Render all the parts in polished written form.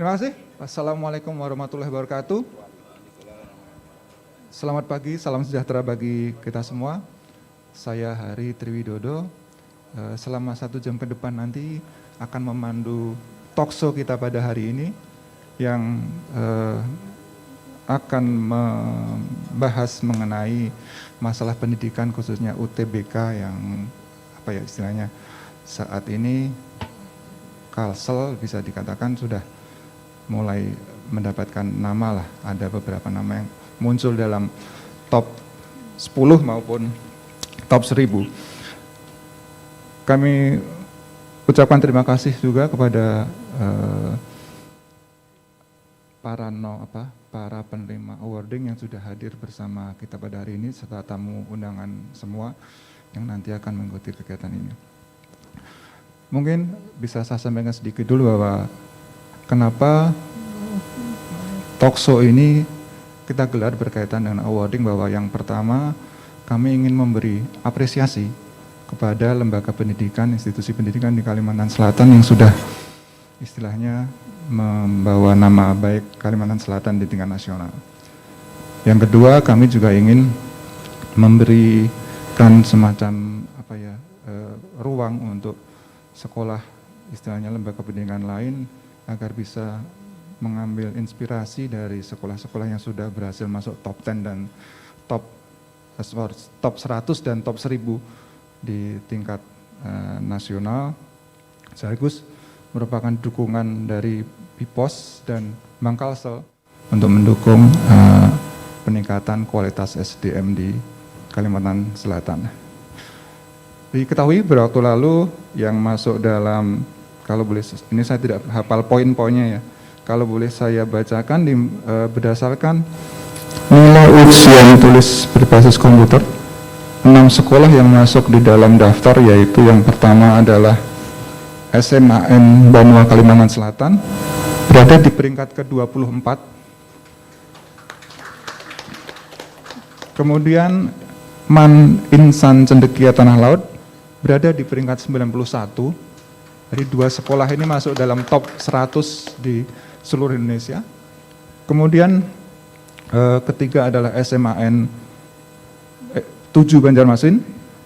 Terima kasih. Assalamualaikum warahmatullahi wabarakatuh. Selamat pagi, salam sejahtera bagi kita semua. Saya Hari Triwidodo. Selama 1 jam ke depan nanti akan memandu talkshow kita pada hari ini yang akan membahas mengenai masalah pendidikan khususnya UTBK yang istilahnya saat ini Kalsel bisa dikatakan sudah mulai mendapatkan nama lah. Ada beberapa nama yang muncul dalam top 10 maupun top 1000. Kami ucapkan terima kasih juga kepada para penerima awarding yang sudah hadir bersama kita pada hari ini serta tamu undangan semua yang nanti akan mengikuti kegiatan ini. Mungkin bisa saya sampaikan sedikit dulu bahwa kenapa talkshow ini kita gelar berkaitan dengan awarding, bahwa yang pertama kami ingin memberi apresiasi kepada lembaga pendidikan, institusi pendidikan di Kalimantan Selatan yang sudah istilahnya membawa nama baik Kalimantan Selatan di tingkat nasional. Yang kedua, kami juga ingin memberikan semacam ruang untuk sekolah, istilahnya lembaga pendidikan lain agar bisa mengambil inspirasi dari sekolah-sekolah yang sudah berhasil masuk top 10 dan top 100 dan top 1000 di tingkat nasional, sekaligus merupakan dukungan dari BIPOS dan Bank Kalsel untuk mendukung peningkatan kualitas SDM di Kalimantan Selatan. Diketahui beberapa waktu lalu yang masuk dalam, kalau boleh, ini saya tidak hafal poin-poinnya ya, kalau boleh saya bacakan berdasarkan nilai ujian tulis berbasis komputer, 6 sekolah yang masuk di dalam daftar, yaitu yang pertama adalah SMAN Banua Kalimantan Selatan, berada di peringkat ke-24. Kemudian MAN Insan Cendekia Tanah Laut berada di peringkat 91. Jadi 2 sekolah ini masuk dalam top 100 di seluruh Indonesia. Kemudian ketiga adalah SMAN 7 Banjarmasin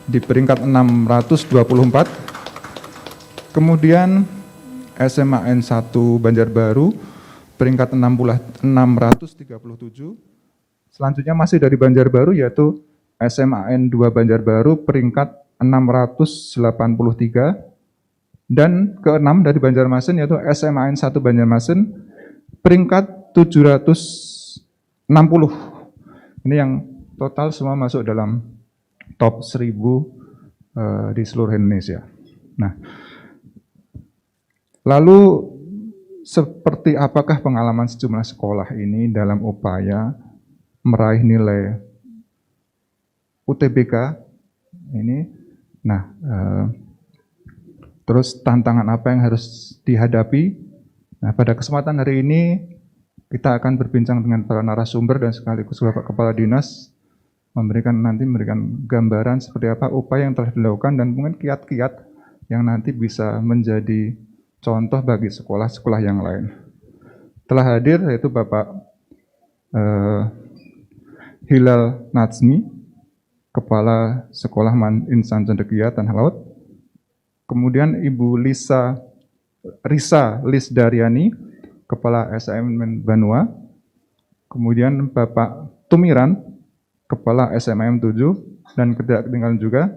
di peringkat 624. Kemudian SMAN 1 Banjarbaru peringkat 637. Selanjutnya masih dari Banjarbaru yaitu SMAN 2 Banjarbaru peringkat 683. Dan ke-6 dari Banjarmasin yaitu SMAN 1 Banjarmasin peringkat 760. Ini yang total semua masuk dalam top 1000 di seluruh Indonesia. Nah, lalu seperti apakah pengalaman sejumlah sekolah ini dalam upaya meraih nilai UTBK ini? Nah, terus tantangan apa yang harus dihadapi? Nah, pada kesempatan hari ini kita akan berbincang dengan para narasumber dan sekaligus Bapak Kepala Dinas memberikan gambaran seperti apa upaya yang telah dilakukan dan mungkin kiat-kiat yang nanti bisa menjadi contoh bagi sekolah-sekolah yang lain. Telah hadir yaitu Bapak Hilal Natsmi, Kepala Sekolah MAN Insan Cendekia Tanah Laut. Kemudian Ibu Risa Lisdaryani, Kepala SMN Banua. Kemudian Bapak Tumiran, Kepala SMM 7. Dan tidak ketinggalan juga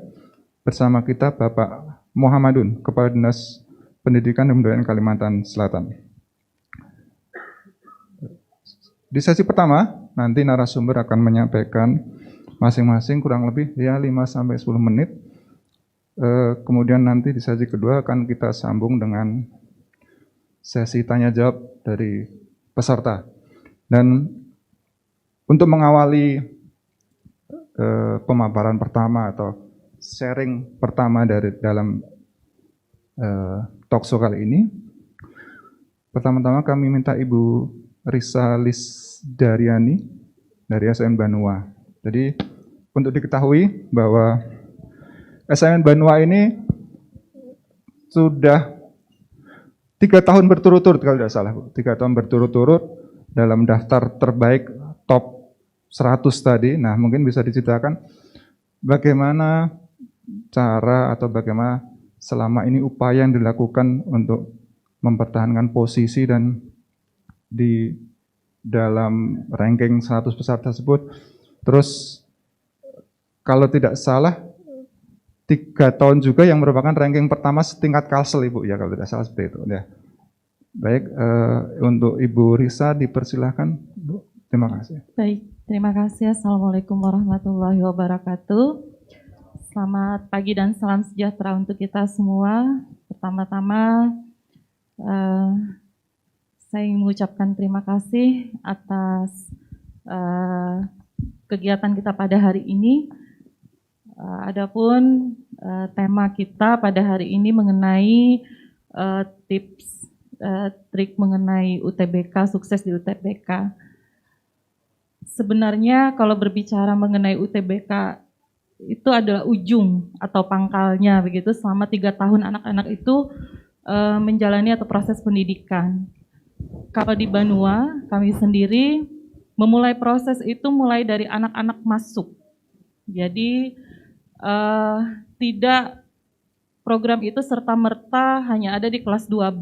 bersama kita Bapak Muhammadun, Kepala Dinas Pendidikan dan Kebudayaan Kalimantan Selatan. Di sesi pertama, nanti narasumber akan menyampaikan masing-masing kurang lebih 5-10 menit. Kemudian nanti di sesi kedua akan kita sambung dengan sesi tanya jawab dari peserta. Dan untuk mengawali pemaparan pertama atau sharing pertama dalam talkshow kali ini, pertama-tama kami minta Ibu Risa Lisdaryani dari SMN Banua. Jadi untuk diketahui bahwa SMN Banua ini sudah 3 tahun berturut-turut kalau tidak salah, Bu. 3 tahun berturut-turut dalam daftar terbaik top 100 tadi. Nah, mungkin bisa diceritakan bagaimana cara atau bagaimana selama ini upaya yang dilakukan untuk mempertahankan posisi dan di dalam ranking 100 besar tersebut. Terus kalau tidak salah 3 tahun juga yang merupakan ranking pertama setingkat Kalsel, Ibu, ya kalau tidak salah seperti itu. Ya. Baik, untuk Ibu Risa dipersilahkan, Bu. Terima kasih. Baik, terima kasih. Assalamualaikum warahmatullahi wabarakatuh. Selamat pagi dan salam sejahtera untuk kita semua. Pertama-tama, saya ingin mengucapkan terima kasih atas kegiatan kita pada hari ini. Adapun tema kita pada hari ini mengenai tips trik mengenai UTBK, sukses di UTBK. Sebenarnya kalau berbicara mengenai UTBK itu adalah ujung atau pangkalnya begitu selama 3 tahun anak-anak itu menjalani atau proses pendidikan. Kalau di Banua, kami sendiri memulai proses itu mulai dari anak-anak masuk. Jadi tidak program itu serta-merta hanya ada di kelas 12.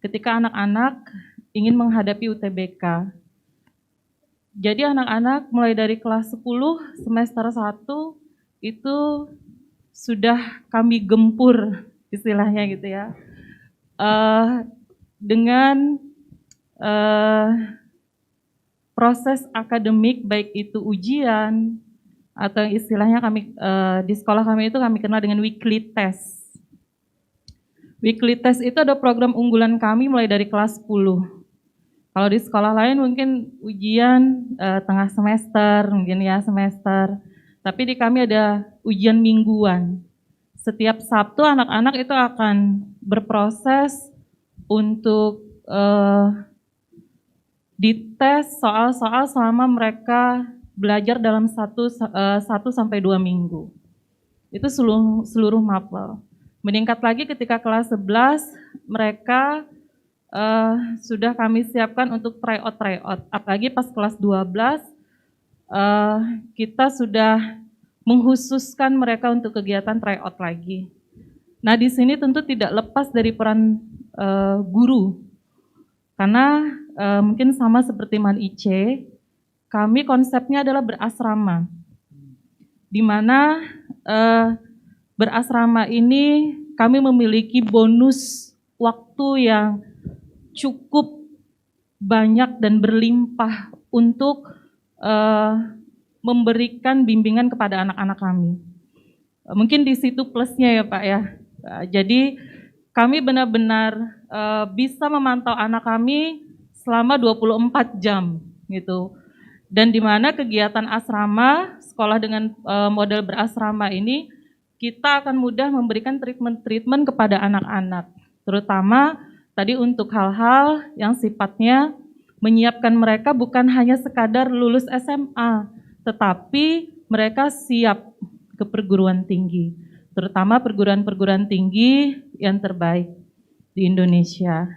Ketika anak-anak ingin menghadapi UTBK. Jadi anak-anak mulai dari kelas 10 semester 1 itu sudah kami gempur istilahnya gitu ya. Dengan proses akademik baik itu ujian atau istilahnya kami di sekolah kami itu kami kenal dengan weekly test. Weekly test itu ada program unggulan kami mulai dari kelas 10. Kalau di sekolah lain mungkin ujian tengah semester, mungkin ya semester. Tapi di kami ada ujian mingguan. Setiap Sabtu anak-anak itu akan berproses untuk dites soal-soal selama mereka belajar dalam 1 sampai 2 minggu. Itu seluruh mapel. Meningkat lagi ketika kelas 11, mereka sudah kami siapkan untuk tryout. Apalagi pas kelas 12, kita sudah menghususkan mereka untuk kegiatan tryout lagi. Nah di sini tentu tidak lepas dari peran guru. Karena mungkin sama seperti Man IC, kami konsepnya adalah berasrama, di mana berasrama ini kami memiliki bonus waktu yang cukup banyak dan berlimpah untuk memberikan bimbingan kepada anak-anak kami. Mungkin di situ plusnya ya Pak ya. Jadi kami benar-benar bisa memantau anak kami selama 24 jam gitu. Dan di mana kegiatan asrama, sekolah dengan model berasrama ini, kita akan mudah memberikan treatment kepada anak-anak. Terutama tadi untuk hal-hal yang sifatnya menyiapkan mereka bukan hanya sekadar lulus SMA, tetapi mereka siap ke perguruan tinggi. Terutama perguruan-perguruan tinggi yang terbaik di Indonesia.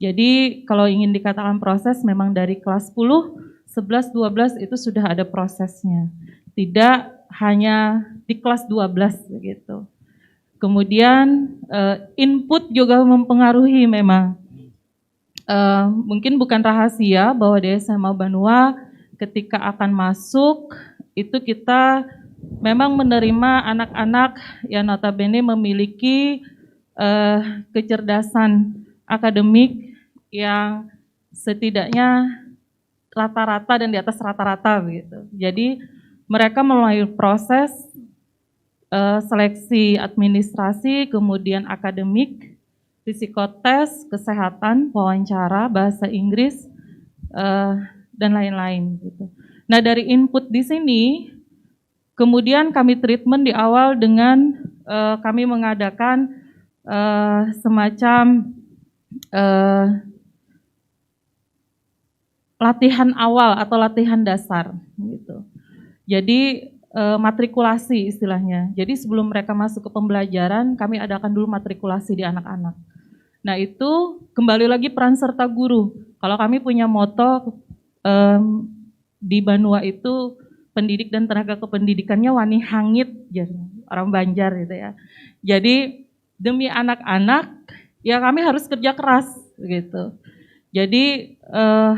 Jadi kalau ingin dikatakan proses memang dari kelas 10, 11, 12 itu sudah ada prosesnya. Tidak hanya di kelas 12 begitu. Kemudian input juga mempengaruhi memang. Mungkin bukan rahasia bahwa di SMA Banua ketika akan masuk itu kita memang menerima anak-anak yang notabene memiliki kecerdasan akademik yang setidaknya rata-rata dan di atas rata-rata begitu. Jadi mereka melalui proses seleksi administrasi, kemudian akademik, psikotes, kesehatan, wawancara, bahasa Inggris, dan lain-lain gitu. Nah dari input di sini, kemudian kami treatment di awal dengan kami mengadakan semacam latihan awal atau latihan dasar gitu. Jadi matrikulasi istilahnya. Jadi sebelum mereka masuk ke pembelajaran, kami adakan dulu matrikulasi di anak-anak. Nah itu kembali lagi peran serta guru. Kalau kami punya moto di Banua itu pendidik dan tenaga kependidikannya wani hangit, orang Banjar gitu ya. Jadi demi anak-anak ya kami harus kerja keras gitu. Jadi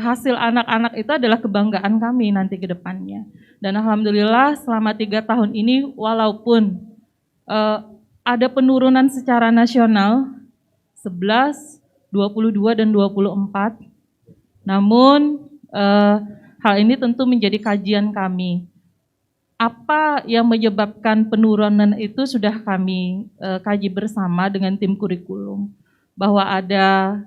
hasil anak-anak itu adalah kebanggaan kami nanti ke depannya. Dan alhamdulillah selama 3 tahun ini walaupun ada penurunan secara nasional 11, 22 dan 24. Namun hal ini tentu menjadi kajian kami. Apa yang menyebabkan penurunan itu sudah kami kaji bersama dengan tim kurikulum. Bahwa ada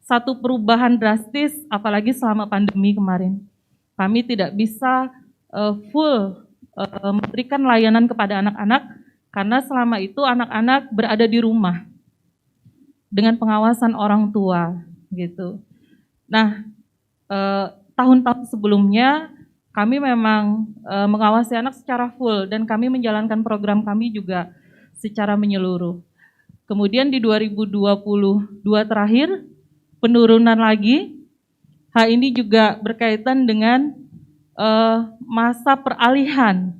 satu perubahan drastis, apalagi selama pandemi kemarin. Kami tidak bisa full memberikan layanan kepada anak-anak, karena selama itu anak-anak berada di rumah dengan pengawasan orang tua, gitu. Nah, tahun-tahun sebelumnya kami memang mengawasi anak secara full dan kami menjalankan program kami juga secara menyeluruh. Kemudian di 2022 terakhir penurunan lagi. Hal ini juga berkaitan dengan masa peralihan.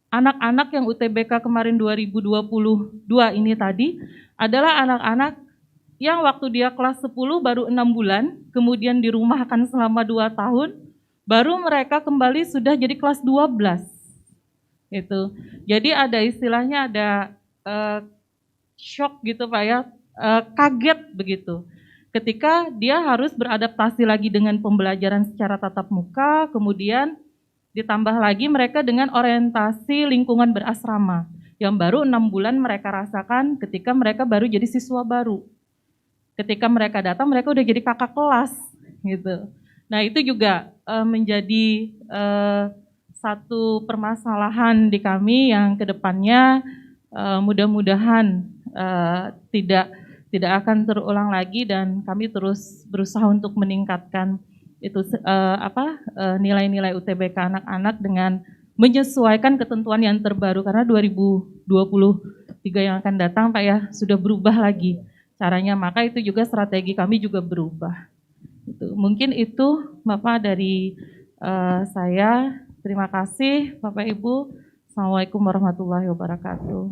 Anak-anak yang UTBK kemarin 2022 ini tadi adalah anak-anak yang waktu dia kelas 10 baru 6 bulan, kemudian dirumahkan selama 2 tahun, baru mereka kembali sudah jadi kelas 12. Gitu. Jadi ada istilahnya ada shock gitu Pak ya, kaget begitu. Ketika dia harus beradaptasi lagi dengan pembelajaran secara tatap muka, kemudian ditambah lagi mereka dengan orientasi lingkungan berasrama, yang baru 6 bulan mereka rasakan ketika mereka baru jadi siswa baru. Ketika mereka datang, mereka udah jadi kakak kelas, gitu. Nah itu juga menjadi satu permasalahan di kami yang kedepannya mudah-mudahan tidak akan terulang lagi dan kami terus berusaha untuk meningkatkan itu nilai-nilai UTBK anak-anak dengan menyesuaikan ketentuan yang terbaru karena 2023 yang akan datang Pak ya sudah berubah lagi caranya, maka itu juga strategi kami juga berubah. Itu mungkin itu Bapak dari saya. Terima kasih Bapak Ibu. Assalamualaikum warahmatullahi wabarakatuh.